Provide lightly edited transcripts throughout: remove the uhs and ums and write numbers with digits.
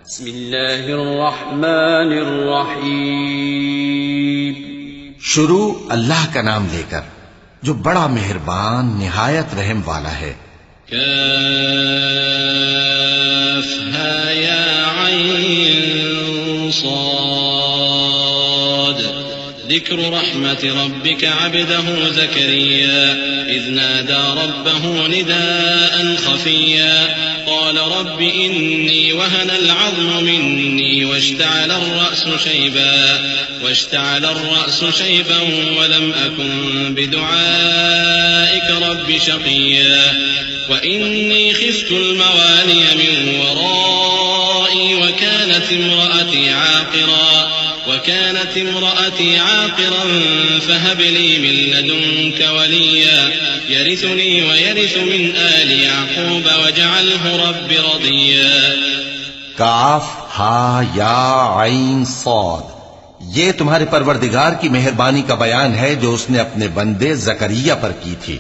بسم اللہ الرحمن الرحیم. شروع اللہ کا نام لے کر جو بڑا مہربان نہایت رحم والا ہے. کافہا یا عین صاد. ذکر رحمت ربک عبدہ زکریا اذ نادى ربه نداء خفيا قال رب إني وهن العظم مني واشتعل الرأس شيبا ولم أكن بدعائك رب شقيا وإني خفت الموالي من ورائي وكانت امرأتي عاقرا فهب لي من لدنك وليا يرثني ويرث من آل يعقوب واجعله رب رضيا. کاف ہا یا عین صاد. یہ تمہارے پروردگار کی مہربانی کا بیان ہے جو اس نے اپنے بندے زکریا پر کی تھی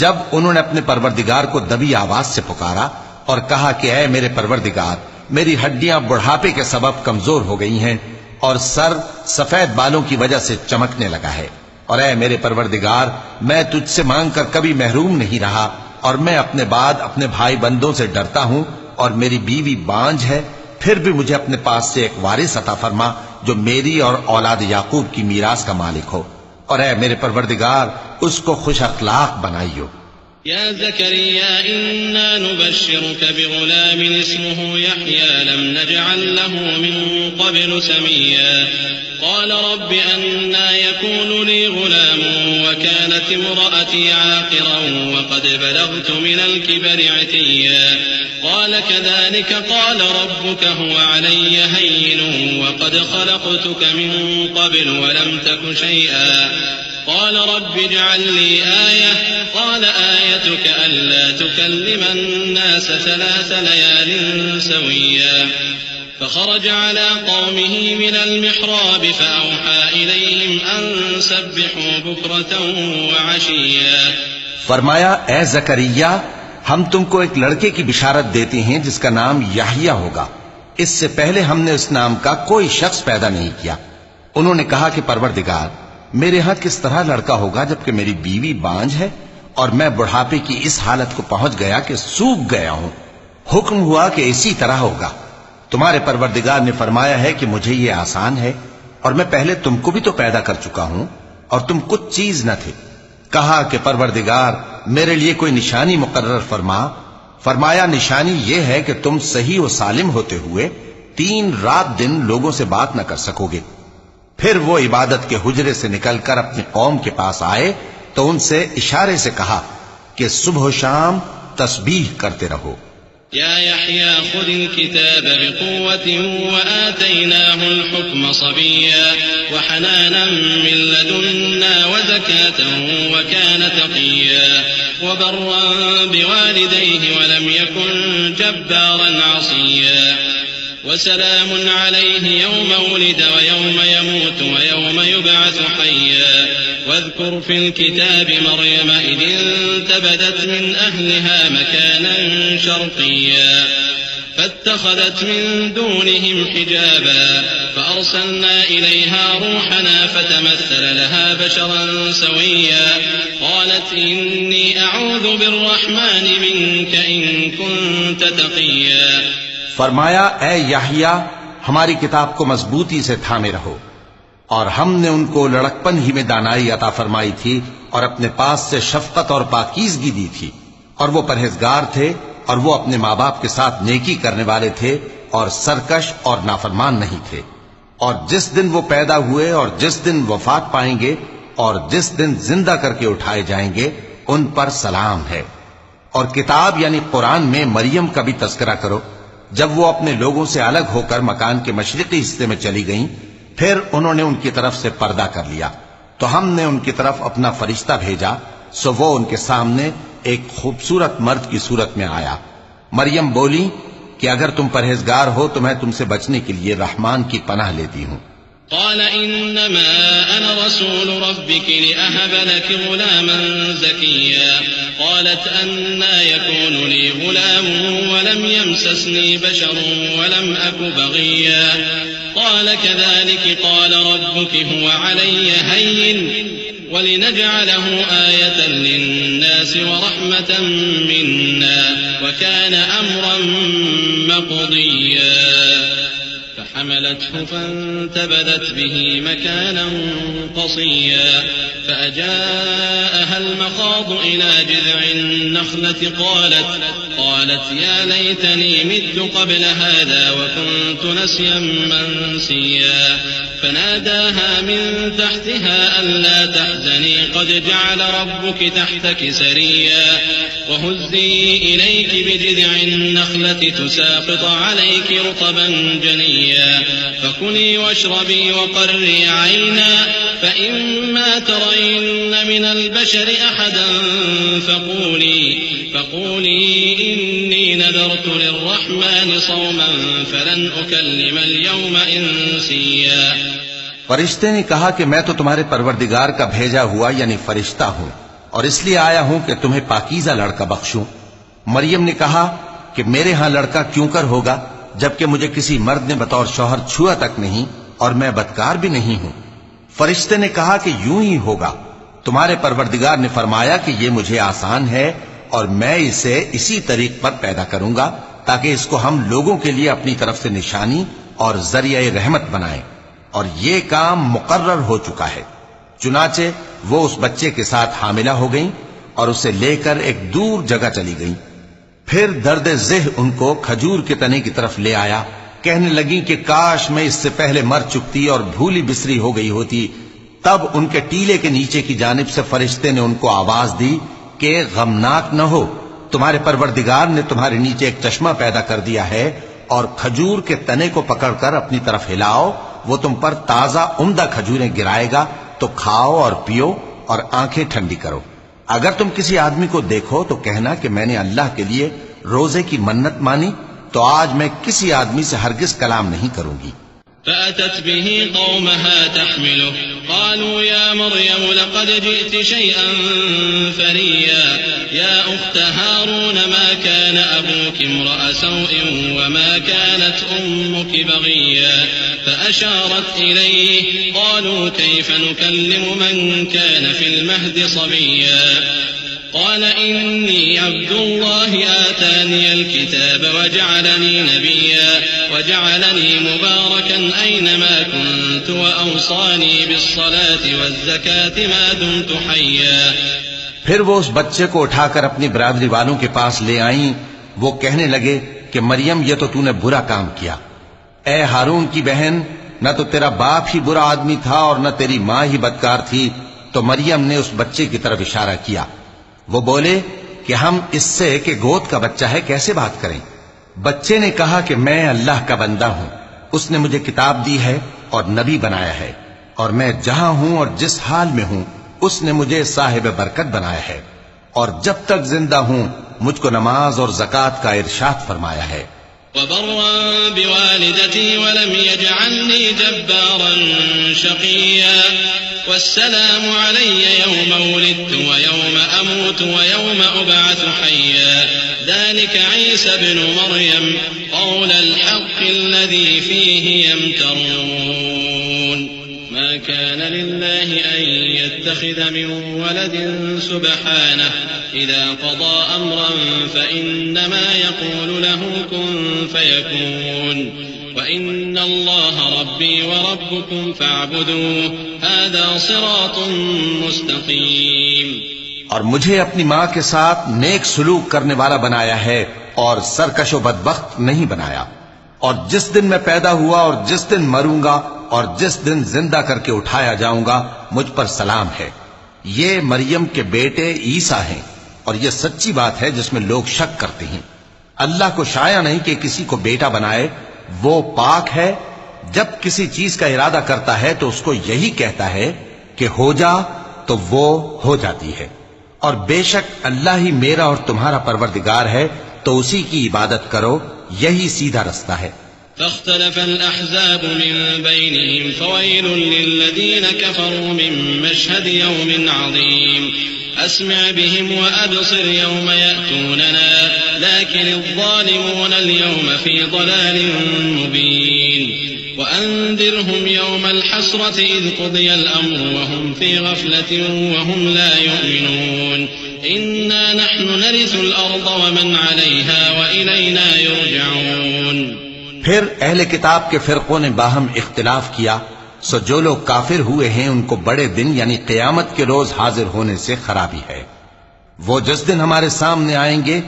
جب انہوں نے اپنے پروردگار کو دبی آواز سے پکارا اور کہا کہ اے میرے پروردگار، میری ہڈیاں بڑھاپے کے سبب کمزور ہو گئی ہیں اور سر سفید بالوں کی وجہ سے چمکنے لگا ہے، اور اے میرے پروردگار، میں تجھ سے مانگ کر کبھی محروم نہیں رہا اور میں اپنے بعد اپنے بھائی بندوں سے ڈرتا ہوں اور میری بیوی بانجھ ہے. پھر بھی مجھے اپنے پاس سے ایک وارث عطا فرما جو میری اور اولاد یعقوب کی میراث کا مالک ہو، اور اے میرے پروردگار اس کو خوش اخلاق بنائیو. يا زكريا إنا نبشرك بغلام اسمه يحيى لم نجعل له من قبل سميا قال رب أنى يكون لي غلام وكانت امرأتي عاقرا وقد بلغت من الكبر عتيا قال كذلك قال ربك هو علي هين وقد خلقتك من قبل ولم تك شيئا قال رب اجعل لي آية قال آيتك ألا تكلم الناس 3 ليال سويا فخرج على قومه من المحراب فأوحى إليهم أن سبحوا بكرة وعشيا. فرمایا اے زکریا، ہم تم کو ایک لڑکے کی بشارت دیتے ہیں جس کا نام یحییٰ ہوگا. اس سے پہلے ہم نے اس نام کا کوئی شخص پیدا نہیں کیا. انہوں نے کہا کہ پروردگار، میرے ہاں کس طرح لڑکا ہوگا جبکہ میری بیوی بانجھ ہے اور میں بڑھاپے کی اس حالت کو پہنچ گیا کہ سوکھ گیا ہوں. حکم ہوا کہ اسی طرح ہوگا. تمہارے پروردگار نے فرمایا ہے کہ مجھے یہ آسان ہے اور میں پہلے تم کو بھی تو پیدا کر چکا ہوں اور تم کچھ چیز نہ تھے. کہا کہ پروردگار میرے لیے کوئی نشانی مقرر فرما. فرمایا نشانی یہ ہے کہ تم صحیح و سالم ہوتے ہوئے 3 رات دن لوگوں سے بات نہ کر سکو گے. پھر وہ عبادت کے حجرے سے نکل کر اپنی قوم کے پاس آئے تو ان سے اشارے سے کہا کہ صبح و شام تسبیح کرتے رہو. یا یحییٰ خذ الكتاب بقوة وآتیناہ الحکم صبیا وحنانا من لدنا وزکاة وکان تقیا وبرا بوالدیہ ولم یکن جبارا عصیا وسلام عليه يوم ولد ويوم يموت ويوم يبعث حيا واذكر في الكتاب مريم إذ انتبذت من أهلها مكانا شرقيا فاتخذت من دونهم حجابا فأرسلنا إليها روحنا فتمثل لها بشرا سويا قالت إني أعوذ بالرحمن منك إن كنت تقيا. فرمایا اے یحییٰ، ہماری کتاب کو مضبوطی سے تھامے رہو. اور ہم نے ان کو لڑکپن ہی میں دانائی عطا فرمائی تھی اور اپنے پاس سے شفقت اور پاکیزگی دی تھی، اور وہ پرہیزگار تھے اور وہ اپنے ماں باپ کے ساتھ نیکی کرنے والے تھے اور سرکش اور نافرمان نہیں تھے. اور جس دن وہ پیدا ہوئے اور جس دن وفات پائیں گے اور جس دن زندہ کر کے اٹھائے جائیں گے ان پر سلام ہے. اور کتاب یعنی قرآن میں مریم کا بھی تذکرہ کرو. جب وہ اپنے لوگوں سے الگ ہو کر مکان کے مشرقی حصے میں چلی گئیں پھر انہوں نے ان کی طرف سے پردہ کر لیا تو ہم نے ان کی طرف اپنا فرشتہ بھیجا سو وہ ان کے سامنے ایک خوبصورت مرد کی صورت میں آیا. مریم بولی کہ اگر تم پرہیزگار ہو تو میں تم سے بچنے کے لیے رحمان کی پناہ لیتی ہوں. قال انما انا رسول ربك لاهب لك غلاما زكيا قالت أنى يكون لي غلام ولم يمسسني بشر ولم أك بغيا قال كذلك قال ربك هو علي هين ولنجعله آية للناس ورحمة منا وكان أمرا مقضيا فحملته فانتبذت به مكانا قصيا فأجاءها المخاض إلى جذع النخلة قالت يا ليتني مت قبل هذا وكنت نسيا منسيا فناداها من تحتها ألا تحزني قد جعل ربك تحتك سريا وهزي إليك بجذع النخلة تساقط عليك رطبا جنيا فكلي واشربي وقري عينا فإما ترين من البشر أحدا فقولي إني نذرت للرحمن صوما فلن أكلم اليوم إنسيا. فرشتے نے کہا کہ میں تو تمہارے پروردگار کا بھیجا ہوا یعنی فرشتہ ہوں اور اس لیے آیا ہوں کہ تمہیں پاکیزہ لڑکا بخشوں. مریم نے کہا کہ میرے ہاں لڑکا کیوں کر ہوگا جبکہ مجھے کسی مرد نے بطور شوہر چھوا تک نہیں اور میں بدکار بھی نہیں ہوں. فرشتے نے کہا کہ یوں ہی ہوگا. تمہارے پروردگار نے فرمایا کہ یہ مجھے آسان ہے اور میں اسے اسی طریق پر پیدا کروں گا تاکہ اس کو ہم لوگوں کے لیے اپنی طرف سے نشانی اور ذریعہ رحمت بنائیں. اور یہ کام مقرر ہو چکا ہے. چنانچہ وہ اس بچے کے ساتھ حاملہ ہو گئیں اور اسے لے کر ایک دور جگہ چلی گئیں. پھر درد ذہ ان کو کھجور کے تنے کی طرف لے آیا. کہنے لگیں کہ کاش میں اس سے پہلے مر چکتی اور بھولی بسری ہو گئی ہوتی. تب ان کے ٹیلے کے نیچے کی جانب سے فرشتے نے ان کو آواز دی کہ غمناک نہ ہو، تمہارے پروردگار نے تمہارے نیچے ایک چشمہ پیدا کر دیا ہے اور کھجور کے تنے کو پکڑ کر اپنی طرف ہلاؤ، وہ تم پر تازہ عمدہ کھجوریں گرائے گا، تو کھاؤ اور پیو اور آنکھیں ٹھنڈی کرو. اگر تم کسی آدمی کو دیکھو تو کہنا کہ میں نے اللہ کے لیے روزے کی منت مانی، تو آج میں کسی آدمی سے ہرگز کلام نہیں کروں گی. فأتت به قومها تحمله قالوا يا مريم لقد جئت شيئا فريا يا أخت هارون ما كان أبوك امرأ سوء وما كانت أمك بغيا فأشارت إليه قالوا كيف نكلم من كان في المهد صبيا قال إني عبد الله آتاني الكتاب وجعلني نبيا وجعلني مباركا أينما كنت وأوصاني بالصلاة والزكاة ما دمت حيا. پھر وہ اس بچے کو اٹھا کر اپنی برادری والوں کے پاس لے آئیں. وہ کہنے لگے کہ مریم یہ تو نے برا کام کیا. اے ہارون کی بہن، نہ تو تیرا باپ ہی برا آدمی تھا اور نہ تیری ماں ہی بدکار تھی. تو مریم نے اس بچے کی طرف اشارہ کیا. وہ بولے کہ ہم اس سے کہ گود کا بچہ ہے کیسے بات کریں. بچے نے کہا کہ میں اللہ کا بندہ ہوں، اس نے مجھے کتاب دی ہے اور نبی بنایا ہے، اور میں جہاں ہوں اور جس حال میں ہوں اس نے مجھے صاحب برکت بنایا ہے، اور جب تک زندہ ہوں مجھ کو نماز اور زکوٰۃ کا ارشاد فرمایا ہے. وبرا بوالدتي ولم يجعلني جبارا شقيا والسلام علي يوم ولدت ويوم أموت ويوم أبعث حيا ذلك عيسى بن مريم قول الحق الذي فيه يمترون ما كان لله أن يتخذ من ولد سبحانه إذا قضى أمرا فإنما يقول له كن فيكون وإن الله ربي وربكم فاعبدوه هذا صراط مستقيم. اور مجھے اپنی ماں کے ساتھ نیک سلوک کرنے والا بنایا ہے اور سرکش و بدبخت نہیں بنایا. اور جس دن میں پیدا ہوا اور جس دن مروں گا اور جس دن زندہ کر کے اٹھایا جاؤں گا مجھ پر سلام ہے. یہ مریم کے بیٹے عیسیٰ ہیں اور یہ سچی بات ہے جس میں لوگ شک کرتے ہیں. اللہ کو شایع نہیں کہ کسی کو بیٹا بنائے، وہ پاک ہے. جب کسی چیز کا ارادہ کرتا ہے تو اس کو یہی کہتا ہے کہ ہو جا تو وہ ہو جاتی ہے. اور بے شک اللہ ہی میرا اور تمہارا پروردگار ہے، تو اسی کی عبادت کرو، یہی سیدھا رستہ ہے. فاختلف الأحزاب من بينهم فويل للذين كفروا من مشهد يوم عظيم أسمع بهم وأبصر يوم يأتوننا لكن الظالمون اليوم في ضلال مبين وأنذرهم يوم الحسرة إذ قضي الأمر وهم في غفلة وهم لا يؤمنون إنا نحن نرث الأرض ومن عليها وإلينا يرجعون. پھر اہل کتاب کے فرقوں نے باہم اختلاف کیا، سو جو لوگ کافر ہوئے ہیں ان کو بڑے دن یعنی قیامت کے روز حاضر ہونے سے خرابی ہے. وہ جس دن ہمارے سامنے آئیں گے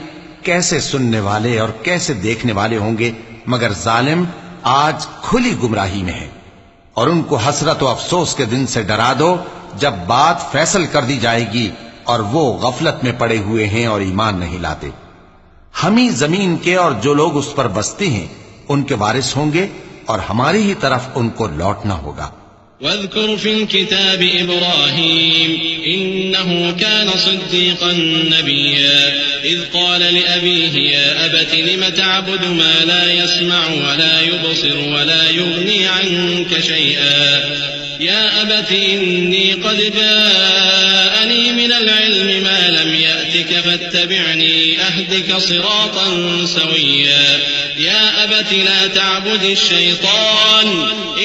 کیسے سننے والے اور کیسے دیکھنے والے ہوں گے، مگر ظالم آج کھلی گمراہی میں ہے. اور ان کو حسرت و افسوس کے دن سے ڈرا دو جب بات فیصل کر دی جائے گی اور وہ غفلت میں پڑے ہوئے ہیں اور ایمان نہیں لاتے. ہم ہی زمین کے اور جو لوگ اس پر بستے ہیں ان کے وارث ہوں گے اور ہماری ہی طرف ان کو لوٹنا ہوگا. واذكر في الكتاب إبراهيم إنه كان صديقا نبيا إذ قال لأبيه يا أبت لم تعبد ما لا يسمع ولا يبصر ولا يغني عنك شيئا يا أبت إني قد جاءني من العلم ما لم يأتك فاتبعني أهدك صراطا سويا يا أبت لا تعبد الشيطان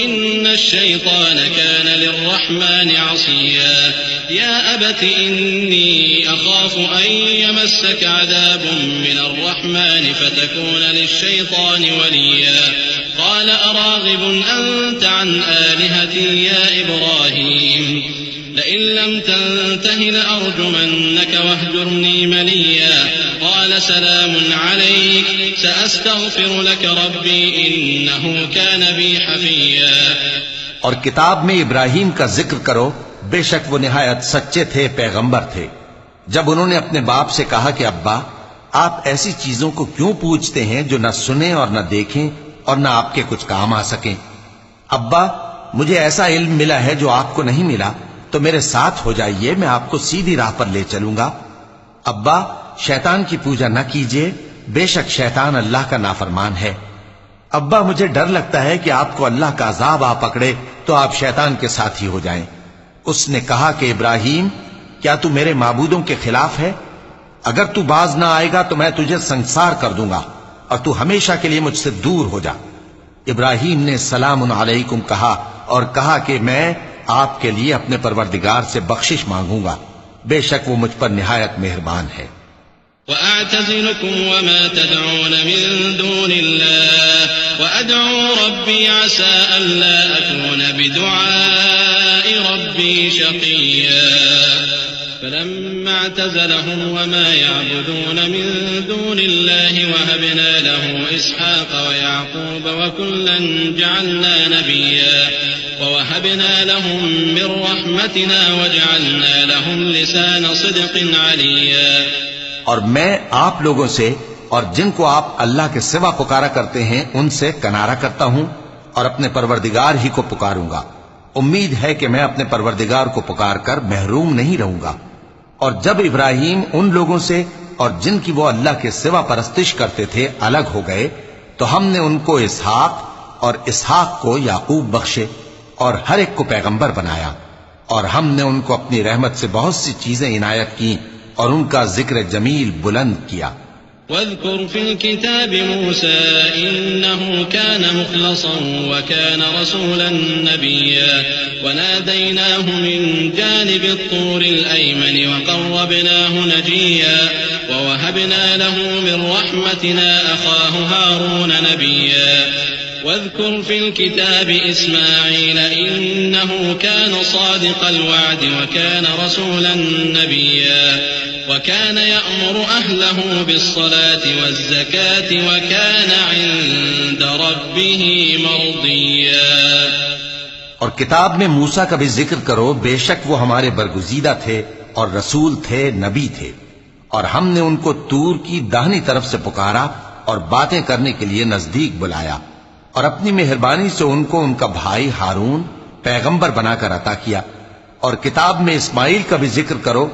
إن الشيطان كان للرحمن عصيا يا أبت إني أخاف أن يمسك عذاب من الرحمن فتكون للشيطان وليا قال أراغب أنت عن آلهتي يا إبراهيم لئن لم تنته لأرجمنك واهجرني مليا قال سلام عليك سأستغفر لك ربي إنه كان بي حفيا. اور کتاب میں ابراہیم کا ذکر کرو، بے شک وہ نہایت سچے تھے، پیغمبر تھے. جب انہوں نے اپنے باپ سے کہا کہ ابا آپ ایسی چیزوں کو کیوں پوچھتے ہیں جو نہ سنیں اور نہ دیکھیں اور نہ آپ کے کچھ کام آ سکیں. ابا مجھے ایسا علم ملا ہے جو آپ کو نہیں ملا، تو میرے ساتھ ہو جائیے، میں آپ کو سیدھی راہ پر لے چلوں گا. ابا شیطان کی پوجا نہ کیجیے، بے شک شیطان اللہ کا نافرمان ہے. ابا مجھے ڈر لگتا ہے کہ آپ کو اللہ کا عذاب آ پکڑے تو آپ شیطان کے ساتھی ہو جائیں. اس نے کہا کہ ابراہیم کیا تو میرے معبودوں کے خلاف ہے؟ اگر تو باز نہ آئے گا تو میں تجھے سنسار کر دوں گا اور تو ہمیشہ کے لیے مجھ سے دور ہو جا. ابراہیم نے سلام علیکم کہا اور کہا کہ میں آپ کے لیے اپنے پروردگار سے بخشش مانگوں گا، بے شک وہ مجھ پر نہایت مہربان ہے. وأعتزلكم وما تدعون من دون الله وأدعو ربي عسى ألا أكون بدعاء ربي شقيا. فلما اعتزلهم وما يعبدون من دون الله وهبنا له إسحاق ويعقوب وكلا جعلنا نبيا ووهبنا لهم من رحمتنا وجعلنا لهم لسان صدق عليا. اور میں آپ لوگوں سے اور جن کو آپ اللہ کے سوا پکارا کرتے ہیں ان سے کنارہ کرتا ہوں اور اپنے پروردگار ہی کو پکاروں گا. امید ہے کہ میں اپنے پروردگار کو پکار کر محروم نہیں رہوں گا. اور جب ابراہیم ان لوگوں سے اور جن کی وہ اللہ کے سوا پرستش کرتے تھے الگ ہو گئے تو ہم نے ان کو اسحاق اور اسحاق کو یعقوب بخشے اور ہر ایک کو پیغمبر بنایا. اور ہم نے ان کو اپنی رحمت سے بہت سی چیزیں عنایت کی اور ان کا ذکر جمیل بلند کیا. واذكر في الكتاب موسى إنه كان مخلصا وكان رسولا نبيا وناديناه من جانب الطور الأيمن وقربناه نجيا ووهبنا له من رحمتنا أخاه هارون نبيا. واذكر في الكتاب إسماعيل إنه كان صادق الوعد وكان رسولا نبيا وكان يأمر أهله بالصلاة والزكاة وكان عند ربه مرضيا. اور کتاب میں موسیٰ کا بھی ذکر کرو، بے شک وہ ہمارے برگزیدہ تھے اور رسول تھے، نبی تھے. اور ہم نے ان کو طور کی داہنی طرف سے پکارا اور باتیں کرنے کے لیے نزدیک بلایا اور اپنی مہربانی سے ان کو ان کا بھائی ہارون پیغمبر بنا کر عطا کیا. اور کتاب میں اسماعیل کا بھی ذکر کرو،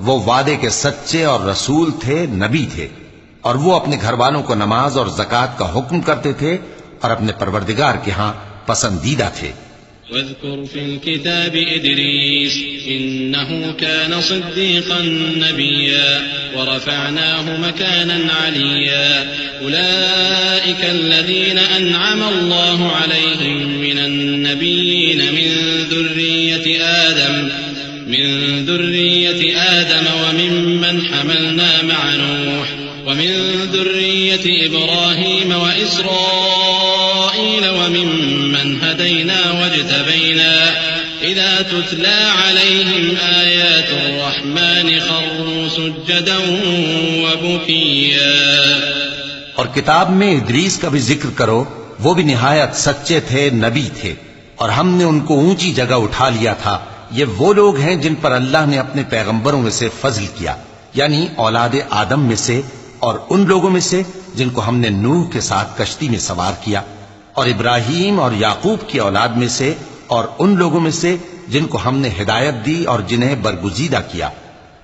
وہ وعدے کے سچے اور رسول تھے، نبی تھے. اور وہ اپنے گھر والوں کو نماز اور زکوٰۃ کا حکم کرتے تھے اور اپنے پروردگار کے ہاں پسندیدہ تھے. واذكر في الكتاب إدريس إنه كان صديقا نبيا ورفعناه مكانا عليا أولئك الذين أنعم الله عليهم من النبيين من ذرية آدم وممن حملنا مع نوح ومن ذرية إبراهيم وإسرائيل وممن هدينا واجتبينا إذا تتلى عليهم آيات الرحمن خروا سجدا وبكيا. اور کتاب میں ادریس کا بھی ذکر کرو، وہ بھی نہایت سچے تھے، نبی تھے، اور ہم نے ان کو اونچی جگہ اٹھا لیا تھا. یہ وہ لوگ ہیں جن پر اللہ نے اپنے پیغمبروں میں سے فضل کیا، یعنی اولاد آدم میں سے، اور ان لوگوں میں سے جن کو ہم نے نوح کے ساتھ کشتی میں سوار کیا، اور ابراہیم اور یعقوب کی اولاد میں سے، اور ان لوگوں میں سے جن کو ہم نے ہدایت دی اور جنہیں برگزیدہ کیا.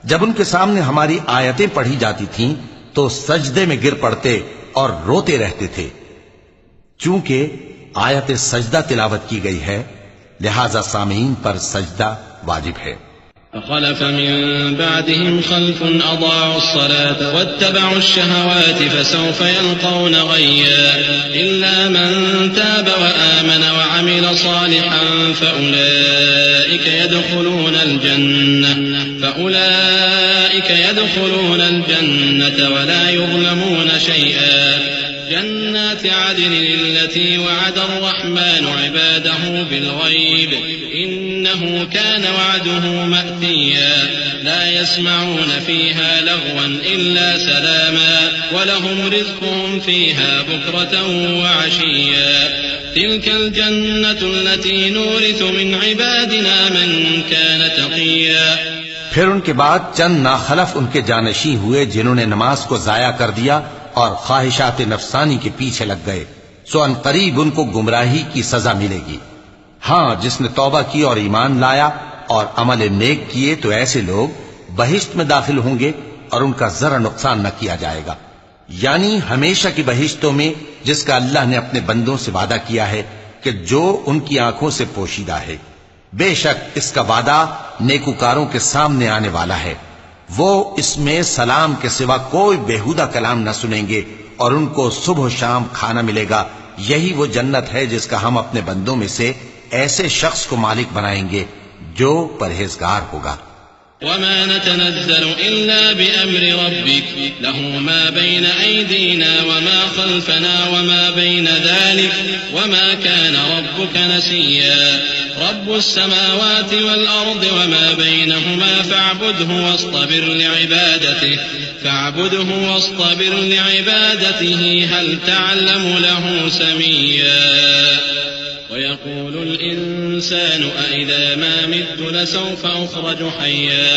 جب ان کے سامنے ہماری آیتیں پڑھی جاتی تھیں تو سجدے میں گر پڑتے اور روتے رہتے تھے. چونکہ آیت سجدہ تلاوت کی گئی ہے، لہذا سامعین پر سجدہ واجب ہے. فخلف من بعدهم خلف أضاعوا الصلاة واتبعوا الشهوات فسوف يلقون غيا إلا من تاب وآمن وعمل صالحا فأولئك يدخلون الجنة ولا يظلمون شيئا. جنات عدن التي وعد الرحمن عباده بالغيب إنه كان وعده مأتيا. لا يسمعون فيها لغوا إلا سلاما ولهم رزقهم فيها بكرة وعشيا. تلك الجنة التي نورث من عبادنا من كان تقيا. پھر ان کے بعد چند ناخلف ان کے جانشین ہوئے جنہوں نے نماز کو ضائع کر دیا اور خواہشات نفسانی کے پیچھے لگ گئے، سو ان قریب ان کو گمراہی کی سزا ملے گی. ہاں، جس نے توبہ کی اور ایمان لایا اور عمل نیک کیے تو ایسے لوگ بہشت میں داخل ہوں گے اور ان کا ذرا نقصان نہ کیا جائے گا، یعنی ہمیشہ کی بہشتوں میں جس کا اللہ نے اپنے بندوں سے وعدہ کیا ہے کہ جو ان کی آنکھوں سے پوشیدہ ہے. بے شک اس کا وعدہ نیکوکاروں کے سامنے آنے والا ہے. وہ اس میں سلام کے سوا کوئی بیہودہ کلام نہ سنیں گے اور ان کو صبح و شام کھانا ملے گا. یہی وہ جنت ہے جس کا ہم اپنے بندوں میں سے ایسے شخص کو مالک بنائیں گے جو پرہیزگار ہوگا. وما نتنزل إلا بأمر ربك له ما بين أيدينا وما خلفنا وما بين ذلك وما كان ربك نسيا. رب السماوات والأرض وما بينهما فاعبده واصطبر لعبادته هل تعلم له سميا. ويقول الإنسان أإذا ما مت لسوف أخرج حيا.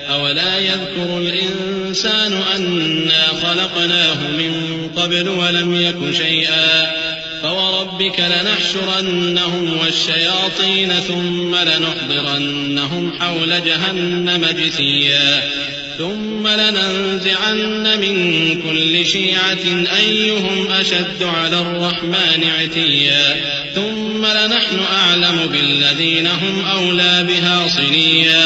أولا يذكر الإنسان أنا خلقناه من قبل ولم يك شيئا. فوربك لنحشرنهم والشياطين ثم لنحضرنهم حول جهنم جثيا. ثم لننزعن من كل شيعة أيهم أشد على الرحمن عتيا. ثم لنحن أعلم بالذين هم أولى بها صليا.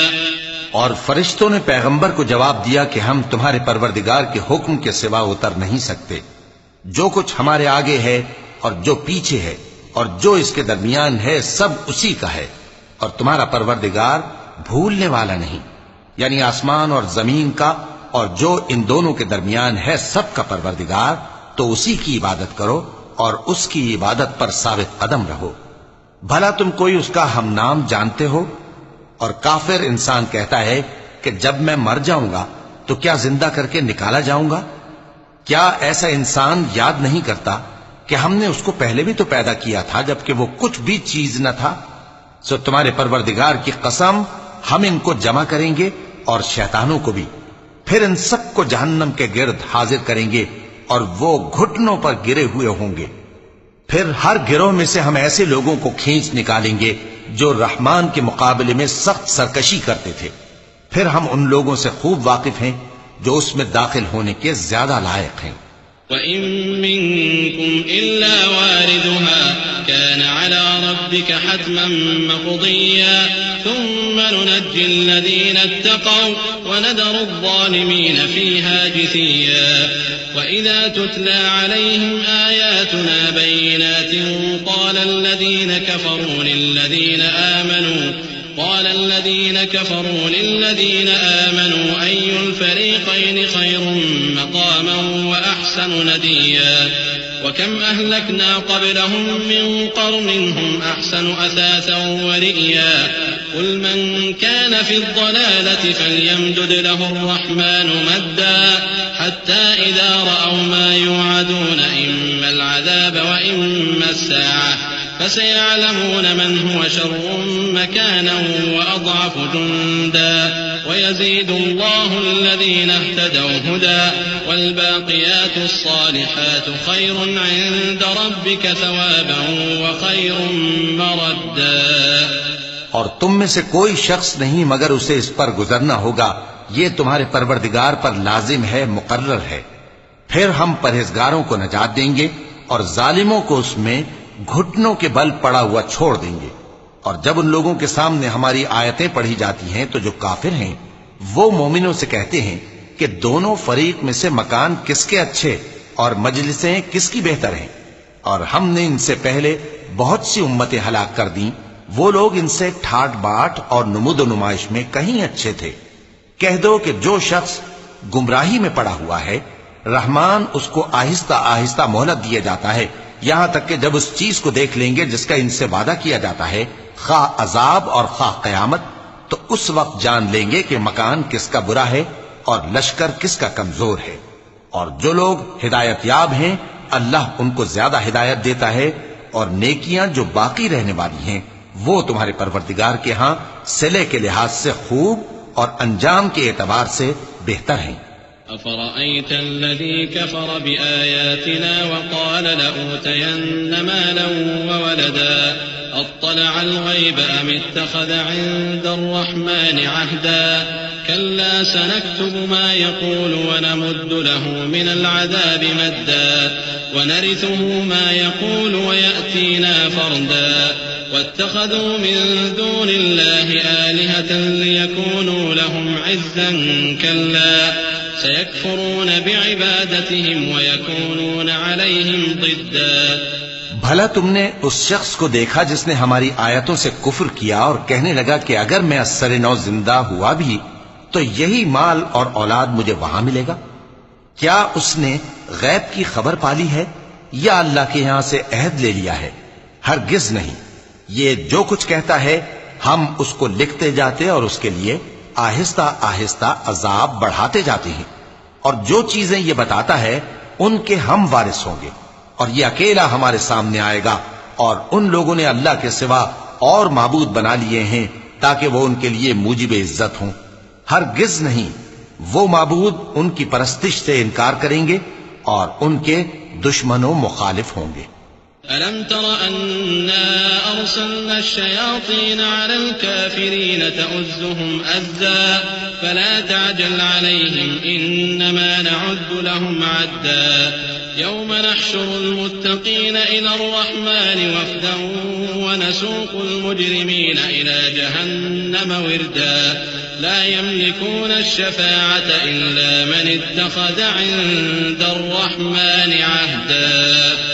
اور فرشتوں نے پیغمبر کو جواب دیا کہ ہم تمہارے پروردگار کے حکم کے سوا اتر نہیں سکتے. جو کچھ ہمارے آگے ہے اور جو پیچھے ہے اور جو اس کے درمیان ہے سب اسی کا ہے، اور تمہارا پروردگار بھولنے والا نہیں، یعنی آسمان اور زمین کا اور جو ان دونوں کے درمیان ہے سب کا پروردگار. تو اسی کی عبادت کرو اور اس کی عبادت پر ثابت قدم رہو. بھلا تم کوئی اس کا ہم نام جانتے ہو؟ اور کافر انسان کہتا ہے کہ جب میں مر جاؤں گا تو کیا زندہ کر کے نکالا جاؤں گا؟ کیا ایسا انسان یاد نہیں کرتا کہ ہم نے اس کو پہلے بھی تو پیدا کیا تھا جبکہ وہ کچھ بھی چیز نہ تھا؟ سو تمہارے پروردگار کی قسم، ہم ان کو جمع کریں گے اور شیطانوں کو بھی، پھر ان سب کو جہنم کے گرد حاضر کریں گے اور وہ گھٹنوں پر گرے ہوئے ہوں گے. پھر ہر گروہ میں سے ہم ایسے لوگوں کو کھینچ نکالیں گے جو رحمان کے مقابلے میں سخت سرکشی کرتے تھے. پھر ہم ان لوگوں سے خوب واقف ہیں جو اس میں داخل ہونے کے زیادہ لائق ہیں. وَإِن مِّنكُمْ إِلَّا وَارِدُهَا كَانَ عَلَى رَبِّكَ ربك حتما مقضيا ثم ننجي الذين اتقوا ونذر الظالمين فيها جثيا وإذا تتلى عليهم آياتنا بينات قال الذين كفروا للذين آمنوا أي الفريقين خير مقاما وأحسن نديا وكم أهلكنا قبلهم من قرن هم أحسن أثاثا ورئيا قل من كان في الضلالة فليمدد له الرحمن مدا حتى إذا رأوا ما يوعدون إما العذاب وإما الساعة فسيعلمون من هو شر مكانا وأضعف جندا ويزيد الله الذين اهتدوا هدى والباقيات الصالحات خير عند ربك ثوابا وخير مردا. اور تم میں سے کوئی شخص نہیں مگر اسے اس پر گزرنا ہوگا، یہ تمہارے پروردگار پر لازم ہے، مقرر ہے. پھر ہم پرہیزگاروں کو نجات دیں گے اور ظالموں کو اس میں گھٹنوں کے بل پڑا ہوا چھوڑ دیں گے. اور جب ان لوگوں کے سامنے ہماری آیتیں پڑھی جاتی ہیں تو جو کافر ہیں وہ مومنوں سے کہتے ہیں کہ دونوں فریق میں سے مکان کس کے اچھے اور مجلسیں کس کی بہتر ہیں، اور ہم نے ان سے پہلے بہت سی امتیں ہلاک کر دیں، وہ لوگ ان سے ٹھاٹ باٹ اور نمود و نمائش میں کہیں اچھے تھے. کہہ دو کہ جو شخص گمراہی میں پڑا ہوا ہے رحمان اس کو آہستہ آہستہ مہلت دیا جاتا ہے، یہاں تک کہ جب اس چیز کو دیکھ لیں گے جس کا ان سے وعدہ کیا جاتا ہے، خواہ عذاب اور خواہ قیامت، تو اس وقت جان لیں گے کہ مکان کس کا برا ہے اور لشکر کس کا کمزور ہے. اور جو لوگ ہدایت یاب ہیں اللہ ان کو زیادہ ہدایت دیتا ہے، اور نیکیاں جو باقی رہنے والی ہیں وہ تمہارے پروردگار کے ہاں صلے کے لحاظ سے خوب اور انجام کے اعتبار سے بہتر ہیں. أفرأيت الذي كفر بآياتنا وقال لأوتين مالا وولدا أطلع الغيب أم اتخذ عند الرحمن عهدا كلا سنكتب ما يقول ونمد له من العذاب مدا ونرثه ما يقول ويأتينا فردا واتخذوا من دون الله آلهة ليكونوا لهم عزا كلا سيكفرون بعبادتهم ويكونون عليهم ضدا. بھلا تم نے اس شخص کو دیکھا جس نے ہماری آیتوں سے کفر کیا اور کہنے لگا کہ اگر میں اثر نو زندہ ہوا بھی تو یہی مال اور اولاد مجھے وہاں ملے گا؟ کیا اس نے غیب کی خبر پالی ہے یا اللہ کے یہاں سے عہد لے لیا ہے؟ ہرگز نہیں. یہ جو کچھ کہتا ہے ہم اس کو لکھتے جاتے اور اس کے لیے آہستہ آہستہ عذاب بڑھاتے جاتے ہیں. اور جو چیزیں یہ بتاتا ہے ان کے ہم وارث ہوں گے، اور یہ اکیلا ہمارے سامنے آئے گا. اور ان لوگوں نے اللہ کے سوا اور معبود بنا لیے ہیں تاکہ وہ ان کے لیے موجب عزت ہوں. ہرگز نہیں، وہ معبود ان کی پرستش سے انکار کریں گے اور ان کے دشمن و مخالف ہوں گے. ألم تر أنا أرسلنا الشياطين على الكافرين تؤزهم أزا فلا تعجل عليهم إنما نعد لهم عدا يوم نحشر المتقين إلى الرحمن وفدا ونسوق المجرمين إلى جهنم وردا لا يملكون الشفاعة إلا من اتخذ عند الرحمن عهدا.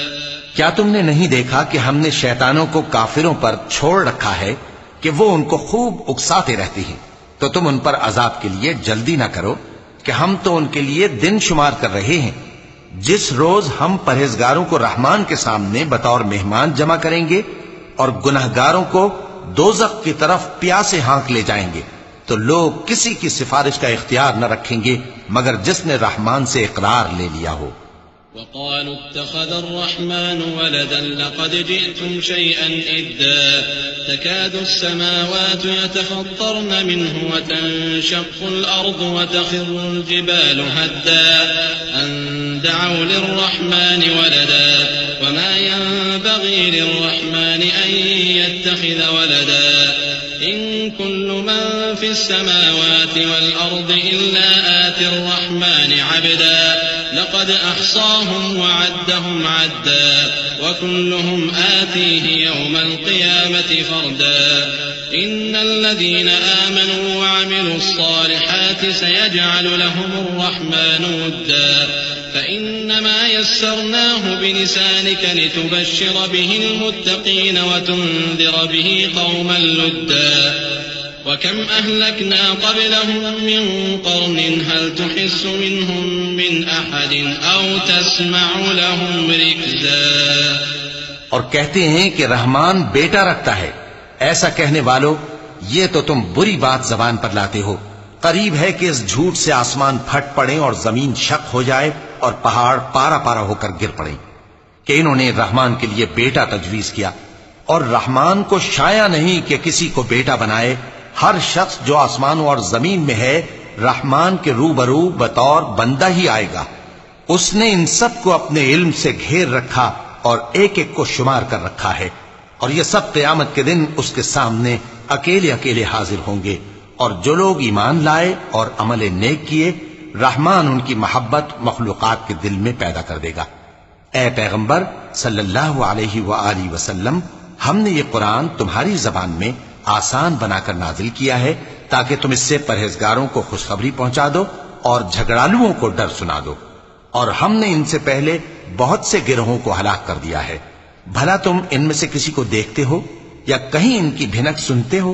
کیا تم نے نہیں دیکھا کہ ہم نے شیطانوں کو کافروں پر چھوڑ رکھا ہے کہ وہ ان کو خوب اکساتے رہتی ہیں؟ تو تم ان پر عذاب کے لیے جلدی نہ کرو کہ ہم تو ان کے لیے دن شمار کر رہے ہیں جس روز ہم پرہیزگاروں کو رحمان کے سامنے بطور مہمان جمع کریں گے اور گنہگاروں کو دوزخ کی طرف پیاسے ہانک لے جائیں گے. تو لوگ کسی کی سفارش کا اختیار نہ رکھیں گے مگر جس نے رحمان سے اقرار لے لیا ہو. وقالوا اتخذ الرحمن ولدا لقد جئتم شيئا إدا تكاد السماوات يتفطرن منه وتنشق الأرض وتخر الجبال هدا أن دعوا للرحمن ولدا وما ينبغي للرحمن أن يتخذ ولدا إن كل من في السماوات والأرض إلا آتي الرحمن عبدا لقد أحصاهم وعدهم عدا وكلهم آتيه يوم القيامة فردا إن الذين آمنوا وعملوا الصالحات سيجعل لهم الرحمن ودا فإنما يسرناه بلسانك لتبشر به المتقين وتنذر به قوما لدا وكم أهلكنا قبلهم من قرن هل تحس منهم من أحد أو تسمع لهم ركزا. اور کہتے ہیں کہ رحمان بیٹا رکھتا ہے. ایسا کہنے والو یہ تو تم بری بات زبان پر لاتے ہو. قریب ہے کہ اس جھوٹ سے آسمان پھٹ پڑے اور زمین شق ہو جائے اور پہاڑ پارا پارا ہو کر گر پڑے کہ انہوں نے رحمان کے لیے بیٹا تجویز کیا. اور رحمان کو شایع نہیں کہ کسی کو بیٹا بنائے. ہر شخص جو آسمانوں اور زمین میں ہے رحمان کے روبرو بطور بندہ ہی آئے گا. اس نے ان سب کو اپنے علم سے گھیر رکھا اور ایک ایک کو شمار کر رکھا ہے. اور یہ سب قیامت کے دن اس کے سامنے اکیلے اکیلے حاضر ہوں گے. اور جو لوگ ایمان لائے اور عمل نیک کیے رحمان ان کی محبت مخلوقات کے دل میں پیدا کر دے گا. اے پیغمبر صلی اللہ علیہ وآلہ وسلم، ہم نے یہ قرآن تمہاری زبان میں آسان بنا کر نازل کیا ہے تاکہ تم اس سے پرہیزگاروں کو خوشخبری پہنچا دو اور جھگڑالوؤں کو ڈر سنا دو. اور ہم نے ان سے پہلے بہت سے گروہوں کو ہلاک کر دیا ہے. بھلا تم ان میں سے کسی کو دیکھتے ہو یا کہیں ان کی بھنک سنتے ہو؟